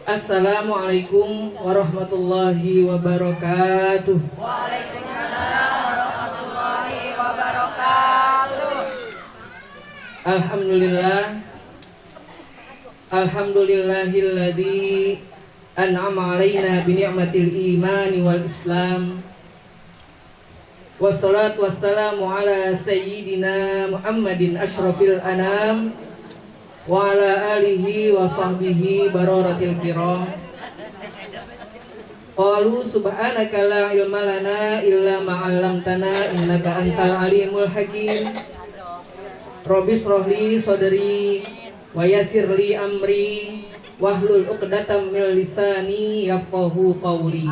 Assalamualaikum warahmatullahi wabarakatuh. Waalaikumsalam warahmatullahi wabarakatuh. Alhamdulillahilladzi an'ama alaina bi ni'matil imani wal islam. Wassalatu wassalamu ala sayyidina Muhammadin asyrafil anam wa ala alihi wa sahbihi bararatil kiram. Qalu subhanaka la ilma lana illa ma 'allamtana innaka antal alimul hakim. Rabbi shrah li sadri wa yassir li amri wahlul 'uqdatam min lisani yafqahu qawli.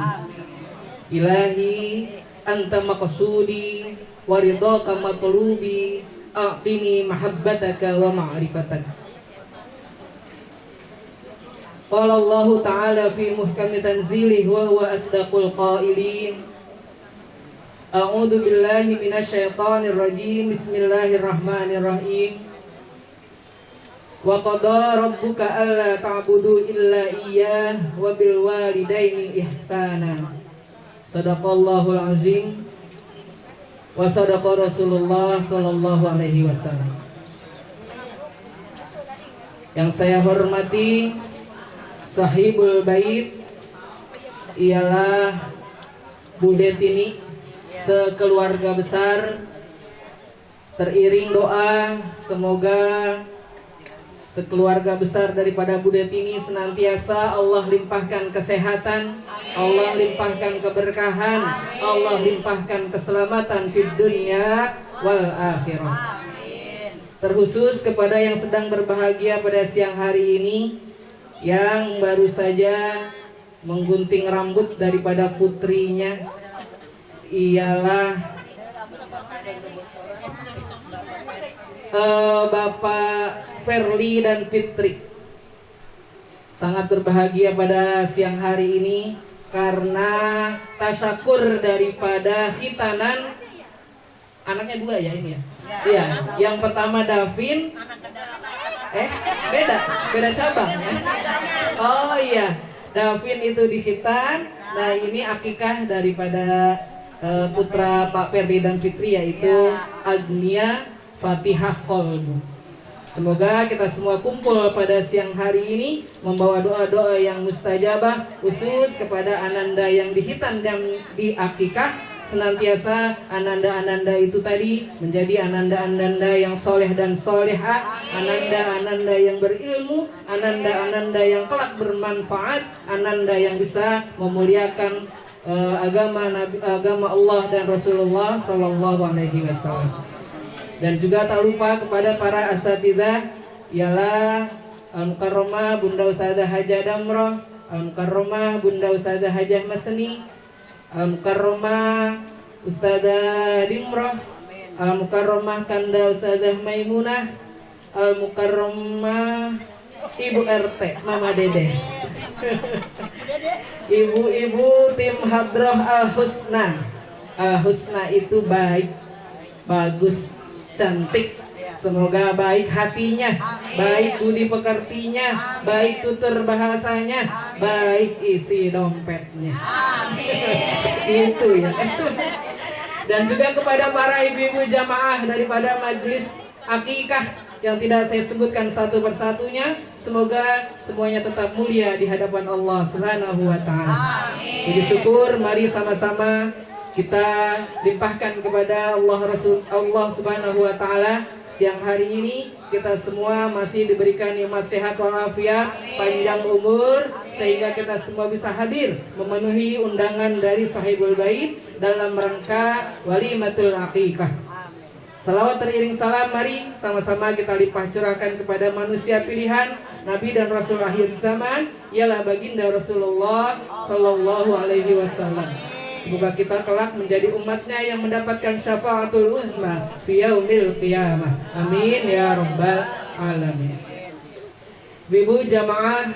Ilahi anta maqsudi wa ridhaka matlubi a'tini mahabbataka wa ma'rifataka. Qala Allah Ta'ala fi muhkami tanzilih wa huwa asdaqul qailin. A'udzu billahi minasyaitonir rajim. Bismillahirrahmanirrahim. Wa qada rabbuka alla ta'budu illa iyyah wa bil walidaini ihsana. Shadaqallahul azim. Wa sadaqa Rasulullah sallallahu alaihi wasallam. Yang saya hormati Sahibul Bait ialah Bude Tini sekeluarga besar. Teriring doa semoga sekeluarga besar daripada Bude Tini senantiasa Allah limpahkan kesehatan, Allah limpahkan keberkahan, Allah limpahkan keselamatan di dunia wal akhirah. Terkhusus kepada yang sedang berbahagia pada siang hari ini, yang baru saja menggunting rambut daripada putrinya, ialah Bapak Ferli dan Fitri. Sangat berbahagia pada siang hari ini karena tasyakur daripada khitanan anaknya dua ya ini ya. Iya, yang pertama Davin. Beda cabang ya? Oh iya, Davin itu di khitan. Nah ini akikah daripada putra Pak Ferdi dan Fitri, yaitu Agnia Fatihah Kolbu. Semoga kita semua kumpul pada siang hari ini membawa doa-doa yang mustajabah, khusus kepada ananda yang di khitan dan di akikah. Senantiasa ananda-ananda itu tadi menjadi ananda-ananda yang soleh dan soleha, ananda-ananda yang berilmu, ananda-ananda yang kelak bermanfaat, ananda yang bisa memuliakan agama Allah dan Rasulullah Sallallahu Alaihi Wasallam. Dan juga tak lupa kepada para asatidzah, ialah Al-Mukarramah Bunda Ustadzah Hajah Damroh, Al-Mukarramah Bunda Ustadzah Hajah Masni, Al-Mukarramah Ustadzah Dimroh, Al-Mukarramah Kanda Ustadzah Maimunah, Al-Mukarramah Ibu RT Mama Dede, ibu-ibu tim Hadroh Al-Husna. Al-Husna itu baik, bagus, cantik. Semoga baik hatinya, baik budi pekertinya, baik tutur bahasanya, baik isi dompetnya. Itu ya. Dan juga kepada para ibu-ibu jamaah daripada majelis akikah yang tidak saya sebutkan satu persatunya, semoga semuanya tetap mulia di hadapan Allah Subhanahu wa taala. Jadi syukur, mari sama-sama kita limpahkan kepada Allah Subhanahu wa taala. Siang hari ini kita semua masih diberikan nikmat sehat walafiat, panjang umur, sehingga kita semua bisa hadir memenuhi undangan dari Sahibul Bait dalam rangka walimatul aqiqah. Salawat teriring salam, mari sama-sama kita limpah curahkan kepada manusia pilihan, Nabi dan Rasul akhir zaman, ialah baginda Rasulullah Sallallahu Alaihi Wasallam. Semoga kita kelak menjadi umatnya yang mendapatkan syafaatul uzma fi yaumil qiyamah. Amin ya rabbal alamin. Ibu jamaah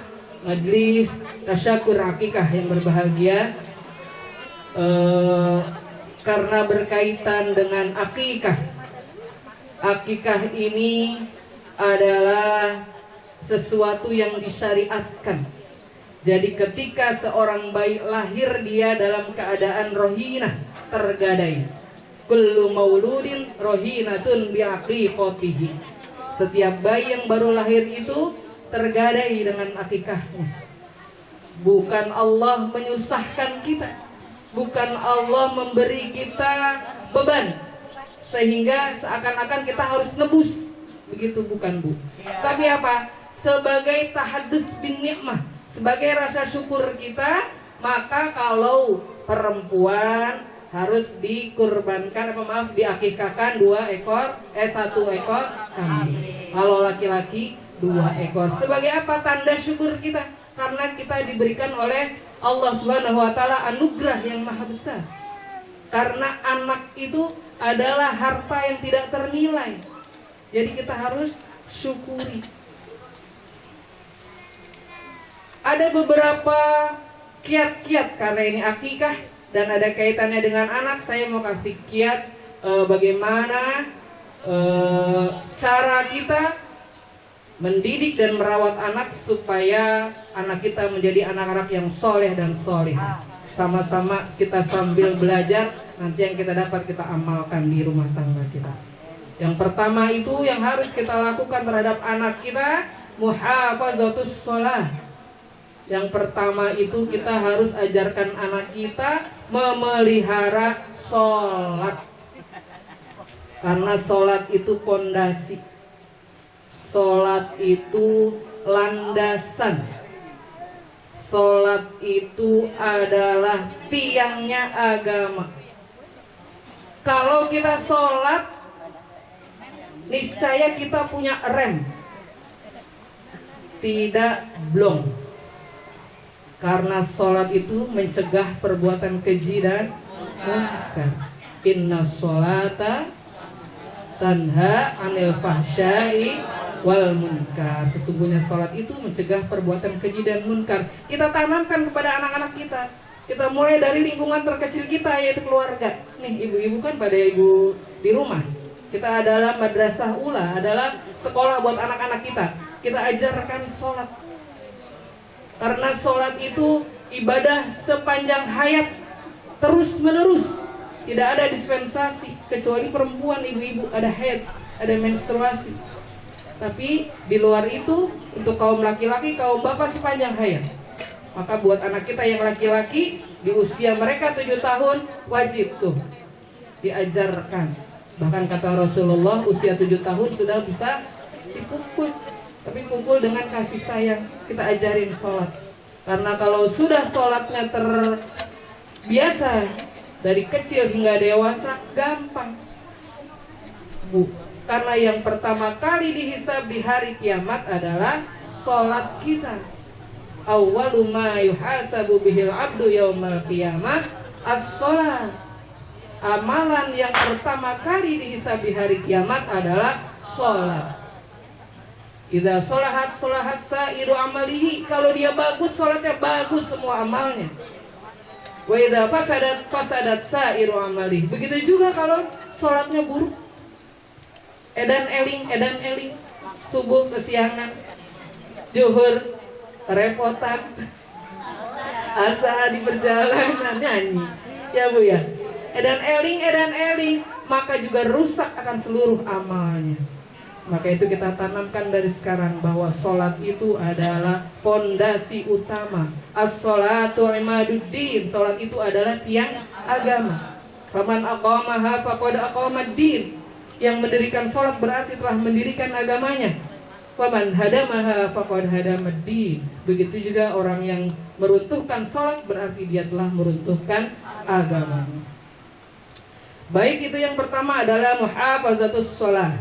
majelis tasyakur akikah yang berbahagia, karena berkaitan dengan akikah. Akikah ini adalah sesuatu yang disyariatkan. Jadi ketika seorang bayi lahir, dia dalam keadaan rohinah, tergadai. Kullu mauludin rohinatun biaqiqatihi. Setiap bayi yang baru lahir itu tergadai dengan akikahnya. Bukan Allah menyusahkan kita, bukan Allah memberi kita beban sehingga seakan-akan kita harus nebus. Begitu bukan, Bu. Tapi apa? Sebagai tahaddus bin nikmah, sebagai rasa syukur kita. Maka kalau perempuan harus dikurbankan, diakikahkan 1 ekor kambing. Kalau laki-laki 2 ekor. Sebagai apa? Tanda syukur kita, karena kita diberikan oleh Allah Subhanahu wa taala anugerah yang maha besar. Karena anak itu adalah harta yang tidak ternilai. Jadi kita harus syukuri. Ada beberapa kiat-kiat karena ini akikah dan ada kaitannya dengan anak. Saya mau kasih kiat bagaimana cara kita mendidik dan merawat anak supaya anak kita menjadi anak-anak yang soleh dan soleh. Sama-sama kita sambil belajar, nanti yang kita dapat kita amalkan di rumah tangga kita. Yang pertama itu yang harus kita lakukan terhadap anak kita, muhafazatus sholah. Yang pertama itu kita harus ajarkan anak kita memelihara sholat. Karena sholat itu pondasi, sholat itu landasan, sholat itu adalah tiangnya agama. Kalau kita sholat, niscaya kita punya rem, tidak blong. Karena sholat itu mencegah perbuatan keji dan munkar. Inna sholata tanha anil fahsyai wal munkar. Sesungguhnya sholat itu mencegah perbuatan keji dan munkar. Kita tanamkan kepada anak-anak kita. Kita mulai dari lingkungan terkecil kita, yaitu keluarga. Nih ibu-ibu kan pada ibu di rumah. Kita adalah madrasah ula, adalah sekolah buat anak-anak kita. Kita ajarkan sholat. Karena sholat itu ibadah sepanjang hayat, terus menerus. Tidak ada dispensasi, kecuali perempuan, ibu-ibu ada haid, ada menstruasi. Tapi di luar itu untuk kaum laki-laki, kaum bapak sepanjang hayat. Maka buat anak kita yang laki-laki di usia mereka 7 tahun wajib tuh diajarkan. Bahkan kata Rasulullah usia 7 tahun sudah bisa dipukul. Tapi pukul dengan kasih sayang, kita ajarin sholat. Karena kalau sudah sholatnya terbiasa dari kecil hingga dewasa, gampang, Bu. Karena yang pertama kali dihisab di hari kiamat adalah sholat kita. Awwalu ma yuhasabu bihil abdu yaumal qiyamah as-sholat. Amalan yang pertama kali dihisab di hari kiamat adalah sholat. Idza sholahat sholahat sairu amalihi. Kalau dia bagus, sholatnya bagus semua amalnya. Wa idza fasadat fasadat sairu amalihi. Begitu juga kalau sholatnya buruk. Edan eling, subuh kesiangan, zuhur kerepotan, asa di perjalanan nyanyi. Ya Bu ya. Edan eling, maka juga rusak akan seluruh amalnya. Maka itu kita tanamkan dari sekarang bahwa sholat itu adalah pondasi utama. As-sholatu imaduddin. Sholat itu adalah tiang agama. Faman aqamaha faqad aqamad-din. Yang mendirikan sholat berarti telah mendirikan agamanya. Faman hadamaha faqad hadamad-din. Begitu juga orang yang meruntuhkan sholat berarti dia telah meruntuhkan agamanya. Baik, itu yang pertama adalah muhafazatus sholat.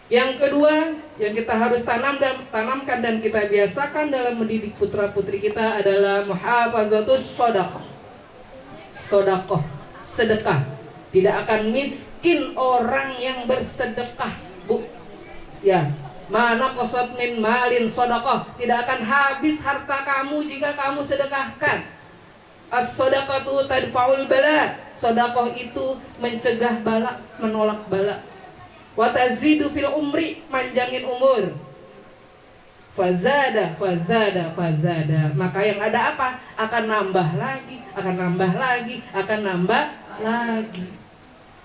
Yang kedua yang kita harus tanamkan dan kita biasakan dalam mendidik putra-putri kita adalah muhafazatus shadaqah. Shadaqah, sedekah. Tidak akan miskin orang yang bersedekah, Bu. Ya, mana qasat min malin shadaqah. Tidak akan habis harta kamu jika kamu sedekahkan. As-shadaqatu tadfa'ul bala. Shadaqah itu mencegah bala, menolak bala. Wa tazidu fil umri, manjangin umur. fazada, maka yang ada apa? Akan nambah lagi, akan nambah lagi.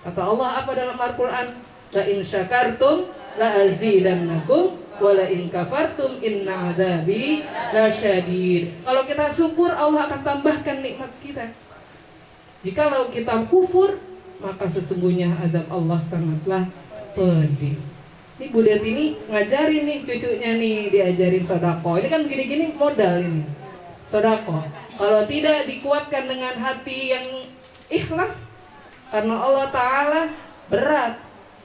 Kata Allah apa dalam Al-Quran? La in syakartum la azidannakum wa la in kafartum inna adzabi lasyadid. Kalau kita syukur, Allah akan tambahkan nikmat kita. Jikalau kita kufur, maka sesungguhnya azab Allah sangatlah pedih. Ini Bu Det ini ngajarin nih cucunya nih, diajarin sodako. Ini kan gini-gini modal ini sodako. Kalau tidak dikuatkan dengan hati yang ikhlas, karena Allah Ta'ala berat.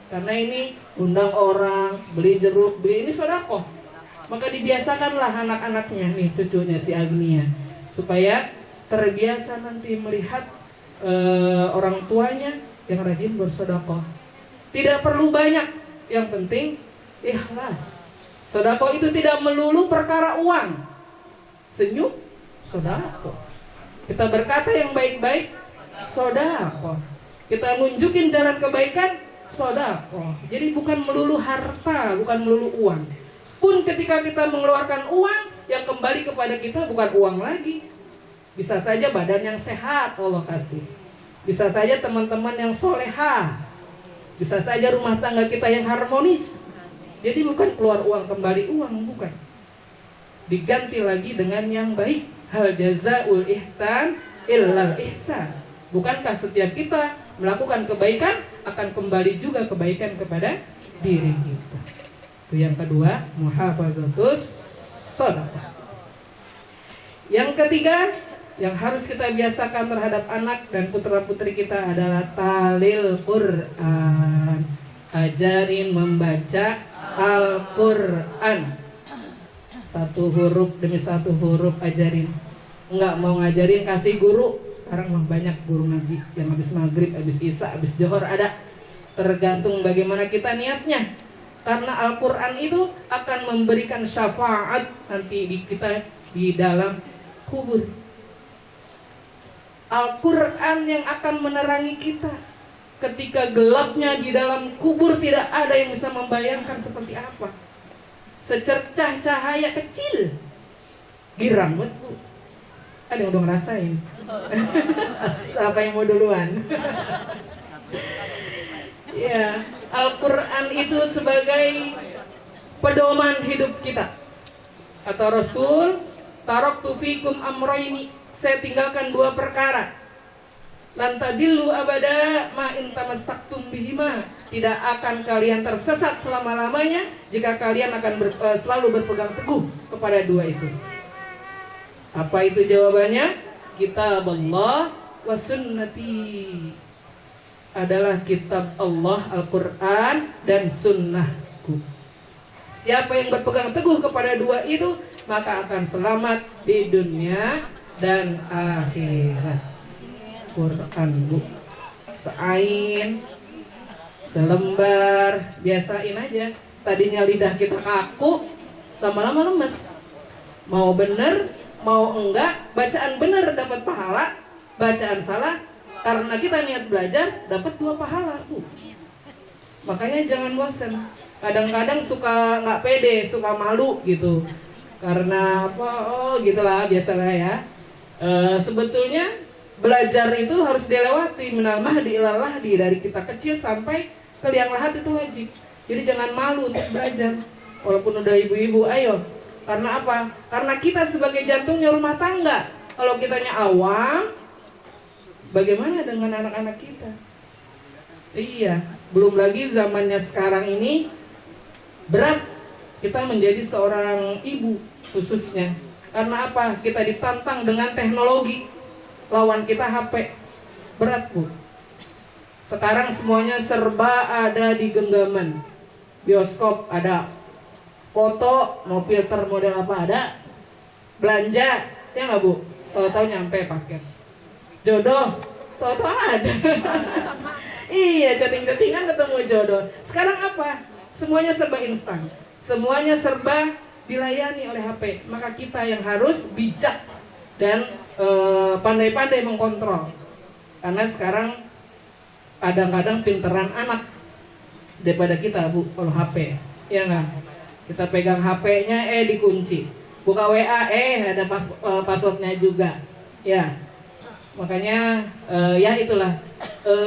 Karena ini undang orang, beli jeruk, beli ini sodako. Maka dibiasakanlah anak-anaknya nih, cucunya si Agnia, supaya terbiasa nanti melihat orang tuanya yang rajin bersodako. Tidak perlu banyak, yang penting ikhlas. Sodako itu tidak melulu perkara uang. Senyum, sodako. Kita berkata yang baik-baik, sodako. Kita nunjukin jalan kebaikan, sodako. Jadi bukan melulu harta, bukan melulu uang. Pun ketika kita mengeluarkan uang, yang kembali kepada kita bukan uang lagi. Bisa saja badan yang sehat Allah kasih. Bisa saja teman-teman yang solehah. Bisa saja rumah tangga kita yang harmonis. Jadi bukan keluar uang kembali uang, bukan. Diganti lagi dengan yang baik. Hal jazaul ihsan illal ihsan. Bukankah setiap kita melakukan kebaikan akan kembali juga kebaikan kepada diri kita. Itu yang kedua, muhafazatus shadaqah. Yang ketiga, yang harus kita biasakan terhadap anak dan putra-putri kita adalah talil Quran. Ajarin membaca Al-Quran. Satu huruf demi satu huruf ajarin. Enggak mau ngajarin, kasih guru. Sekarang mah banyak guru ngaji yang habis maghrib, habis isya, habis johor ada. Tergantung bagaimana kita niatnya. Karena Al-Quran itu akan memberikan syafaat nanti di kita di dalam kubur. Al-Quran yang akan menerangi kita ketika gelapnya di dalam kubur, tidak ada yang bisa membayangkan seperti apa. Secercah cahaya kecil, girang banget Bu. Ada yang udah ngerasain? Siapa yang mau duluan? Ya, Al-Quran itu sebagai pedoman hidup kita. Kata Rasul, taraktu fikum amrayni, saya tinggalkan dua perkara. Lan tadillu abada ma in tamassaktum bihima. Tidak akan kalian tersesat selama-lamanya jika kalian akan selalu berpegang teguh kepada dua itu. Apa itu jawabannya? Kitab Allah wa sunnati. Adalah kitab Allah, Al-Quran dan sunnahku. Siapa yang berpegang teguh kepada dua itu, maka akan selamat di dunia dan akhirat. Quran Bu, seain, selembar, biasain aja. Tadinya lidah kita kaku, lama-lama lemes. Mau bener, mau enggak, bacaan bener dapat pahala, bacaan salah karena kita niat belajar dapat dua pahala Bu. Makanya jangan bosan. Kadang-kadang suka nggak pede, suka malu gitu. Karena apa? Oh gitulah, biasalah ya. Sebetulnya belajar itu harus dilewati, minal mahdi ilal lahdi, dari kita kecil sampai ke liang lahat itu wajib. Jadi jangan malu untuk belajar. Walaupun udah ibu-ibu, ayo. Karena apa? Karena kita sebagai jantungnya rumah tangga. Kalau kitanya awam, bagaimana dengan anak-anak kita? Iya, belum lagi zamannya sekarang ini berat kita menjadi seorang ibu khususnya. Karena apa? Kita ditantang dengan teknologi. Lawan kita HP. Berat Bu. Sekarang semuanya serba ada di genggaman. Bioskop ada, foto mau filter model apa ada, belanja ya nggak Bu? Tahu-tahu nyampe paket. Jodoh, tahu-tahu ada. Iya, chatting-chattingan ketemu jodoh. Sekarang apa? Semuanya serba instan. Semuanya serba dilayani oleh HP. Maka kita yang harus bijak dan pandai-pandai mengkontrol. Karena sekarang kadang-kadang pinteran anak daripada kita Bu kalau HP, ya nggak? Kita pegang HP-nya, dikunci. Buka WA, ada passwordnya juga. Ya, makanya ya itulah.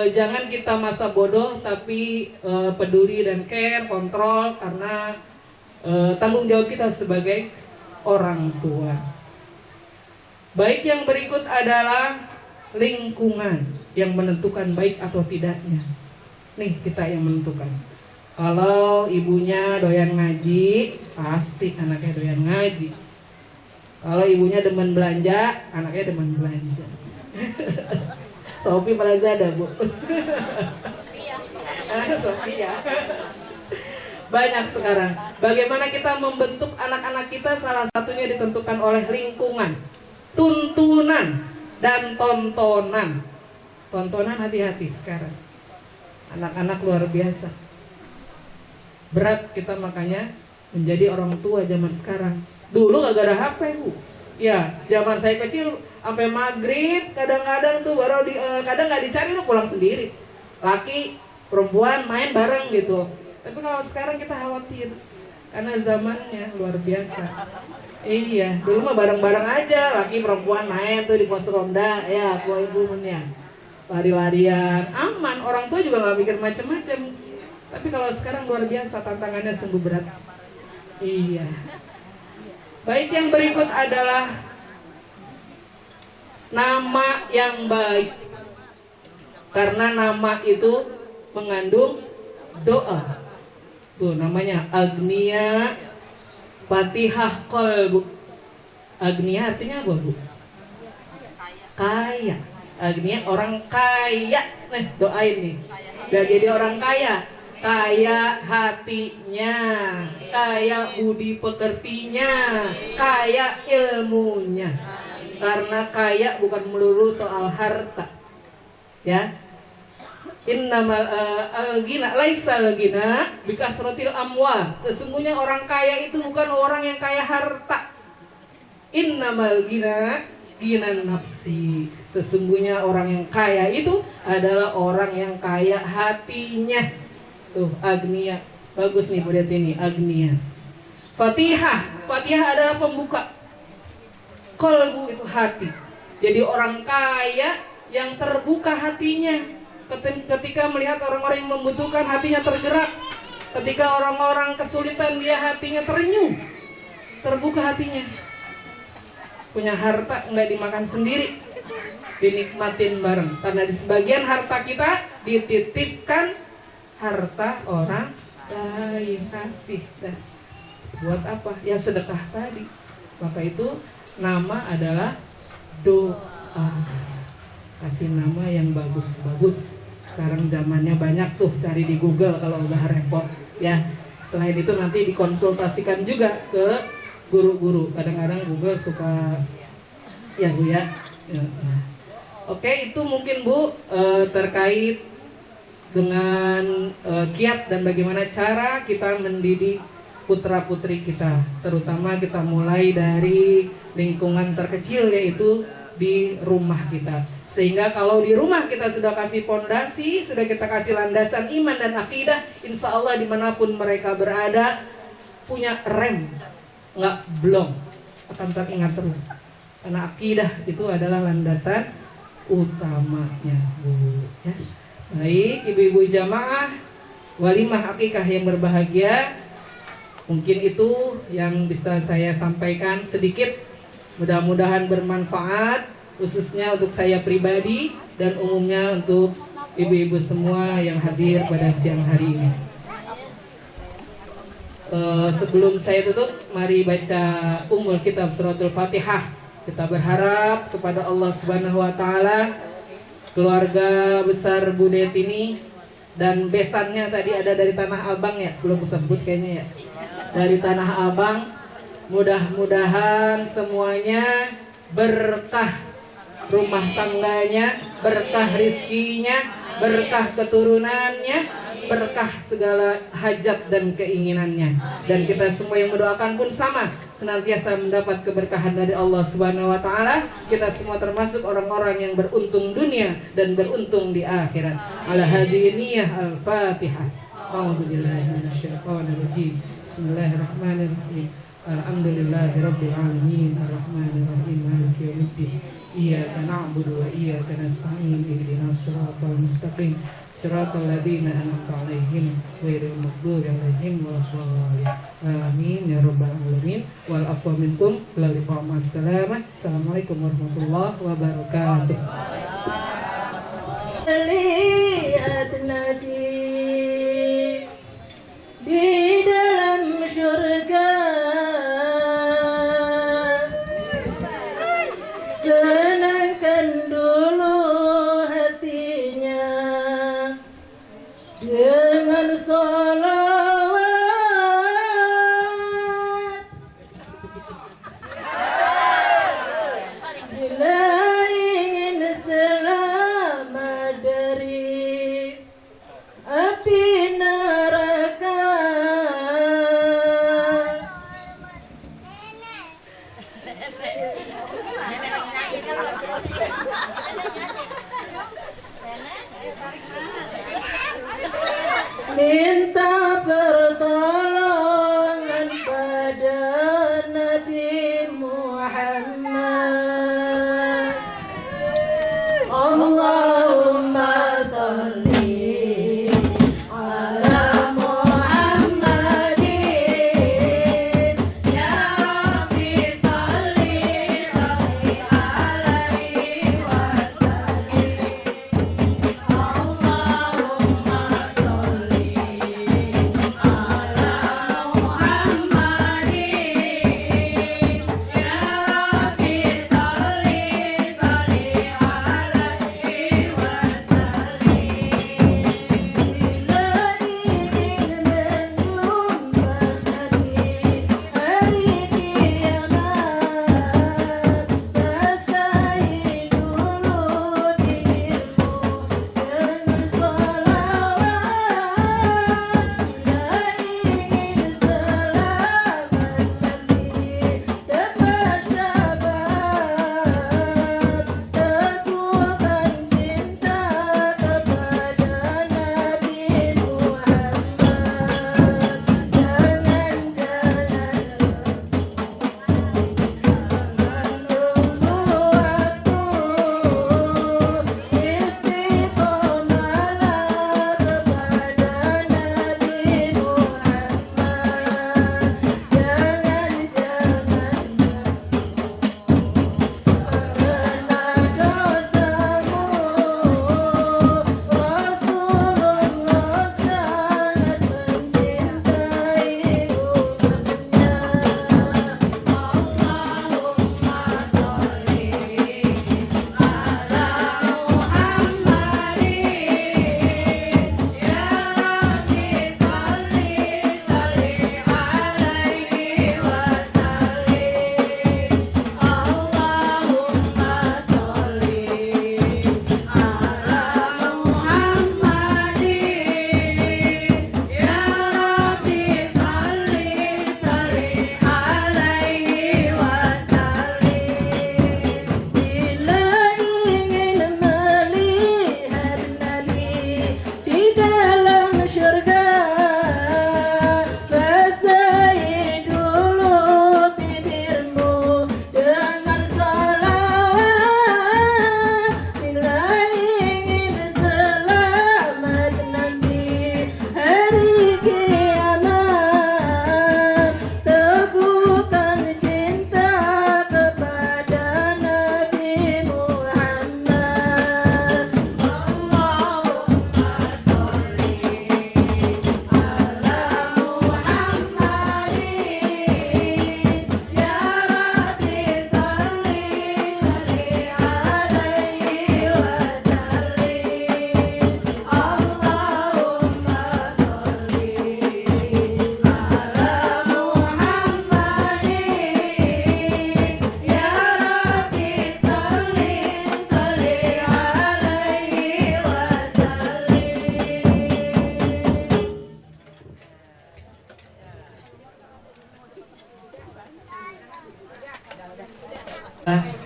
Jangan kita masa bodoh, tapi peduli dan care, kontrol, karena tanggung jawab kita sebagai orang tua. Baik, yang berikut adalah lingkungan yang menentukan baik atau tidaknya. Nih, kita yang menentukan. Kalau ibunya doyan ngaji, pasti anaknya doyan ngaji. Kalau ibunya demen belanja, anaknya demen belanja. Shopee Lazada, Bu. Shopee ya. Banyak sekarang. Bagaimana kita membentuk anak-anak kita, salah satunya ditentukan oleh lingkungan, tuntunan, dan tontonan. Tontonan hati-hati sekarang. Anak-anak luar biasa. Berat kita makanya menjadi orang tua zaman sekarang. Dulu gak ada HP, Bu. Ya, zaman saya kecil sampai maghrib kadang-kadang tuh baru kadang nggak dicari, lu pulang sendiri. Laki, perempuan main bareng gitu. Tapi kalau sekarang kita khawatir karena zamannya luar biasa. Iya, dulu mah bareng-bareng aja, laki perempuan main tuh di pos ronda, ya, ibu-ibunya. Lari-larian, aman, orang tua juga nggak mikir macem-macem. Tapi kalau sekarang luar biasa, tantangannya sungguh berat. Iya. Baik, yang berikut adalah nama yang baik. Karena nama itu mengandung doa. Tuh namanya Agnia Fatihah Qalbu. Agnia artinya apa, Bu? Kaya. Agnia orang kaya. Nih, doain nih. Biar jadi orang kaya. Kaya hatinya, kaya budi pekertinya, kaya ilmunya. Karena kaya bukan melulu soal harta. Ya. Innamal al-ghina laisa al-ghina bikasratil amwal. Sesungguhnya orang kaya itu bukan orang yang kaya harta. Innamal ghina ghinan nafsi. Sesungguhnya orang yang kaya itu adalah orang yang kaya hatinya. Tuh, Agnia. Bagus nih Bu Det ini, Agnia. Fatihah. Fatihah adalah pembuka. Qalbu itu hati. Jadi orang kaya yang terbuka hatinya. Ketika melihat orang-orang yang membutuhkan, hatinya tergerak. Ketika orang-orang kesulitan, dia hatinya terenyuh. Terbuka hatinya. Punya harta nggak dimakan sendiri, dinikmatin bareng. Karena di sebagian harta kita dititipkan harta orang lain, kasih. Dan buat apa? Ya sedekah tadi. Maka itu nama adalah doa. Kasih nama yang bagus-bagus. Sekarang zamannya banyak tuh, cari di Google kalau udah repot. Ya. Selain itu nanti dikonsultasikan juga ke guru-guru. Kadang-kadang Google suka ya Bu ya. Oke, itu mungkin Bu terkait dengan kiat dan bagaimana cara kita mendidik putra-putri kita. Terutama kita mulai dari lingkungan terkecil, yaitu di rumah kita. Sehingga kalau di rumah kita sudah kasih pondasi, sudah kita kasih landasan iman dan akidah, insya Allah dimanapun mereka berada punya rem, nggak blong, akan teringat terus. Karena akidah itu adalah landasan utamanya, Bu. Ya. Baik, ibu-ibu jamaah walimah akikah yang berbahagia, mungkin itu yang bisa saya sampaikan sedikit. Mudah-mudahan bermanfaat, khususnya untuk saya pribadi dan umumnya untuk ibu-ibu semua yang hadir pada siang hari ini. Sebelum saya tutup, mari baca Ummul Kitab Suratul Fatihah. Kita berharap kepada Allah Subhanahu wa Ta'ala, keluarga besar Bu Det ini, dan besannya tadi ada dari Tanah Abang ya, belum disebut kayaknya ya, dari Tanah Abang. Mudah-mudahan semuanya berkah rumah tangganya, berkah rizkinya, berkah keturunannya, berkah segala hajat dan keinginannya. Dan kita semua yang mendoakan pun sama, senantiasa mendapat keberkahan dari Allah Subhanahu wa Ta'ala. Kita semua termasuk orang-orang yang beruntung dunia dan beruntung di akhirat. Ala hadhihi niyyah al-Fatihah. A'udzu billahi minasyaitonir rajim. Bismillahirrahmanirrahim. Alhamdulillahirabbil alamin arrahmanir rahim maliki yaumiddin. Iyyaka na'budu wa iyyaka nasta'in ihdinas siratal mustaqim siratal ladzina an'amta 'alaihim ghairil maghdubi 'alaihim waladdallin. Amin ya rabbal alamin. Wal afwa minkum la liqa ma'assalamah. Assalamualaikum warahmatullahi wabarakatuh. Lihat Nabi di dalam surga, senangkan dulu hatinya dengan sholawat. Bila ingin selamat dari api neraka, minta pertolongan pada Nabi Muhammad. Allahumma sholli ala Muhammadin, Ya Rabbi sholli alaihi wasallim. Allahumma sholli ala Muhammadin, Ya Rabbi sholli alaihi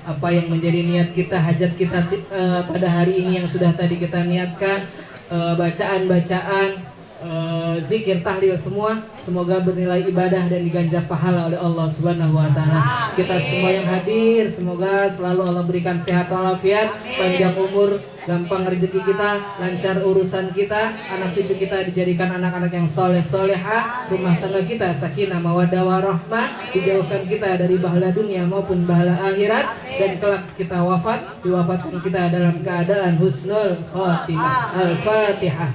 apa yang menjadi niat kita, hajat kita pada hari ini yang sudah tadi kita niatkan, bacaan-bacaan zikir, tahlil semua, semoga bernilai ibadah dan diganjar pahala oleh Allah Subhanahu wa taala. Kita semua yang hadir semoga selalu Allah berikan sehat walafiat, panjang umur, gampang rezeki kita, lancar urusan kita, anak cucu kita dijadikan anak-anak yang soleh soleha, rumah tangga kita sakinah mawaddah warahmah, dijauhkan kita dari bahala dunia maupun bahala akhirat, dan kelak kita wafat diwafatkan kita dalam keadaan husnul khotimah. Al-Fatihah.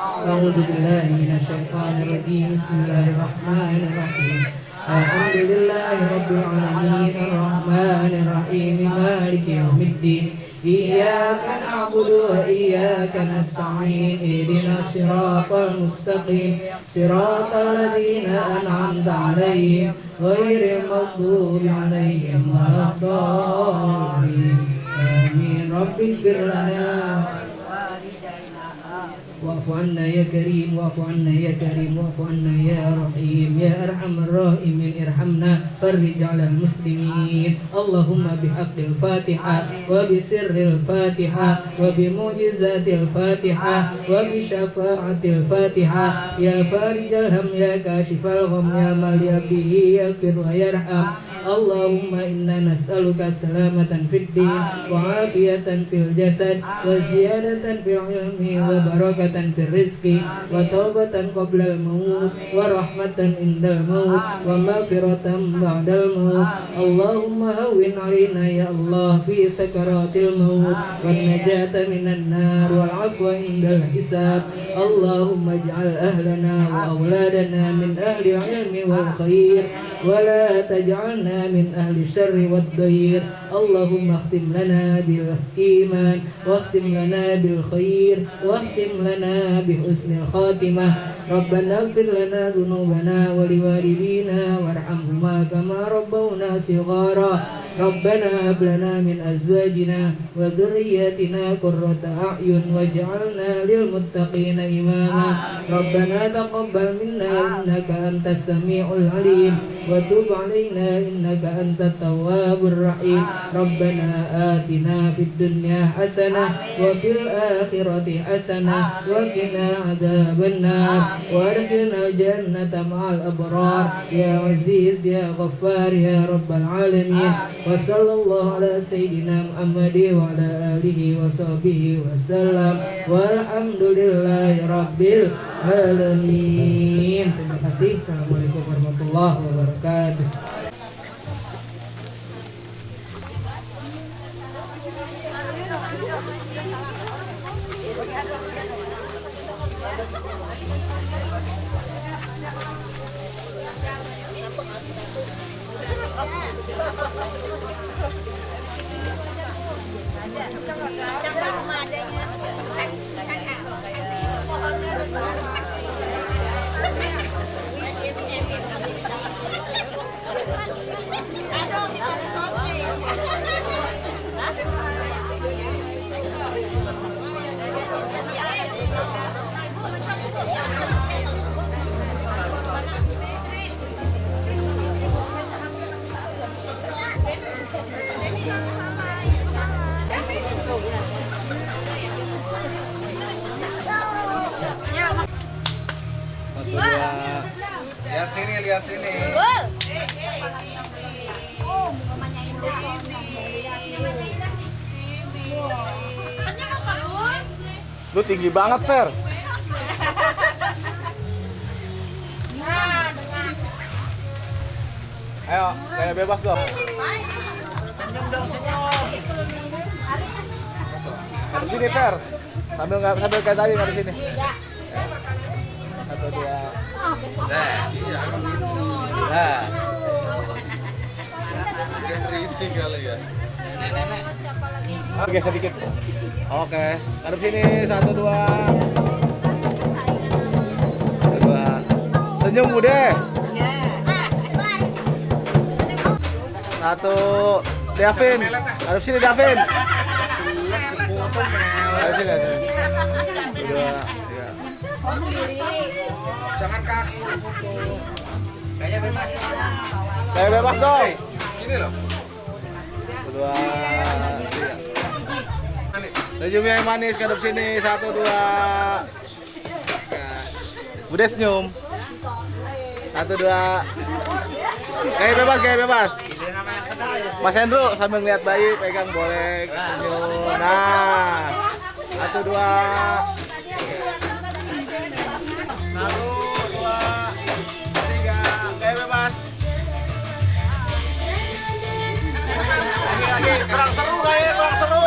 A'udzu billahi minasyaitonir rajim. Bismillahirrahmanirrahim. Alhamdulillahirabbil alamin arrahmanir rahim maliki yaumiddin. Iyyaka na'budu wa iyyaka nasta'in. Ihdinas siratal mustaqim. Siratal ladzina an'amta 'alaihim ghairil maghdubi 'alaihim waladdallin. Amin. Rabbighfir lana واعف عنا يا كريم واعف عنا يا كريم واعف عنا يا رحيم يا أرحم الراحمين ارحمنا فرج على المسلمين اللهم بحق الفاتحة وبسر الفاتحة وبمعجزات الفاتحة وبشفاعة الفاتحة يا فارج الهم يا كاشف الغم يا من به يغفر ويرحم اللهم إنا نسألك سلامة في الدين وعافية في الجسد وزيادة في العلم وبركة في الرزق وتوبة قبل الموت ورحمة عند الموت ومغفرة بعد الموت اللهم هون علينا يا الله في سكرات الموت والنجاة من النار والعفو عند الحساب اللهم اجعل أهلنا وأولادنا من أهل العلم والخير ولا تجعلنا من أهل الشر والضير اللهم اختم لنا بالإيمان واختم لنا بالخير واختم لنا بحسن الخاتمة ربنا اغفر لنا ذنوبنا ولوالدينا وارحمهما كما ربونا صغارا ربنا هب لنا من أزواجنا وذرياتنا قرة أعين واجعلنا للمتقين إماما ربنا تقبل منا إنك أنت السميع العليم وتب علينا إنك أنت التواب الرحيم ربنا آتنا في الدنيا حسنة وفي الآخرة حسنة وقنا عذاب النار وادخلنا الجنة مع الأبرار يا عزيز يا غفار يا رب العالمين وصلى الله على سيدنا محمد وعلى آله وصحبه وسلم والحمد لله رب العالمين. Terima kasih. Assalamualaikum warahmatullahi wabarakatuh. Lihat sini. Lu tinggi banget, Fer. Ayo, kayak bebas dong. Senyum dong, senyum. Ngadep sini, Fer. Sambil kayak tadi ngadep sini. Satu, dua. Nah, iya, gitu. Nah. Mungkin risih kali ya. Oke, sedikit. Oke, ngadep sini. Satu, dua. Satu, dua. Senyum, Bude. Satu. Davin. Ngadep sini, Davin. Ngadep sini. Dua. Tiga. Jangan kaku foto. Kayak bebas. Kayak bebas dong. Ini loh. Dua. Senyum yang manis, kadep sini. Satu, dua. Bude senyum. 1, 2. Kayak bebas, kayak bebas. Mas Hendro sambil ngeliat bayi pegang boleh senyum. Nah. 1, 2. 1, 2. Kayak bebas. Lagi, kurang seru kayak, kurang seru.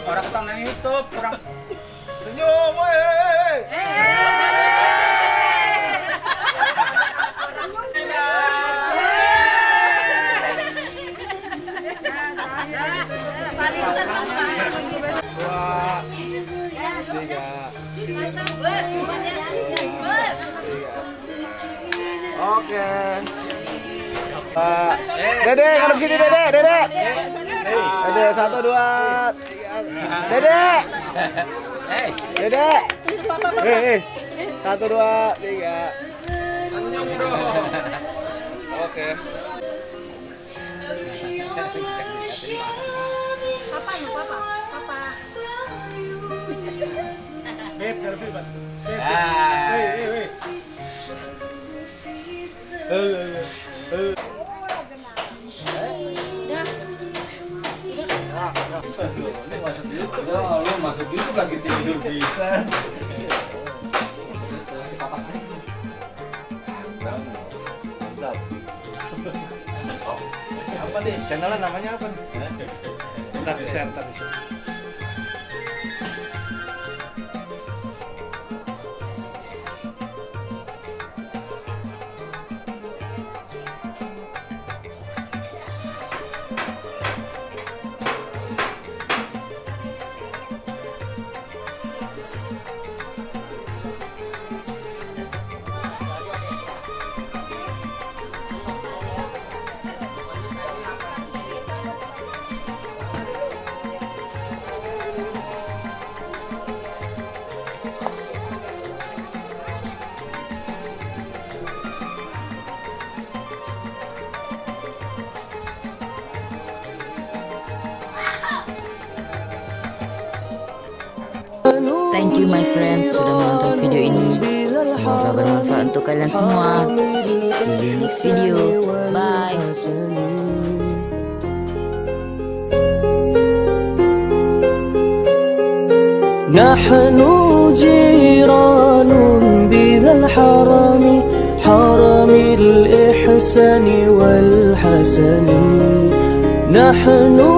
Orang ketangan YouTube, orang Senyum, woi. Dua, tiga. Oke. Dede, ngadep sini Dede, Dede. Dede, 1, 2. Dede. Dede. 1, 2, 3. Oke. Lu masuk YouTube lagi tidur bisa. Apa nih? Channelnya namanya apa? Ntar di-share, ntar di-share. Thank you my friends sudah menonton video ini. Semoga bermanfaat untuk kalian semua. See you next video. Bye. نحن جيران بذا الحرم حرم الإحسان والحسن نحن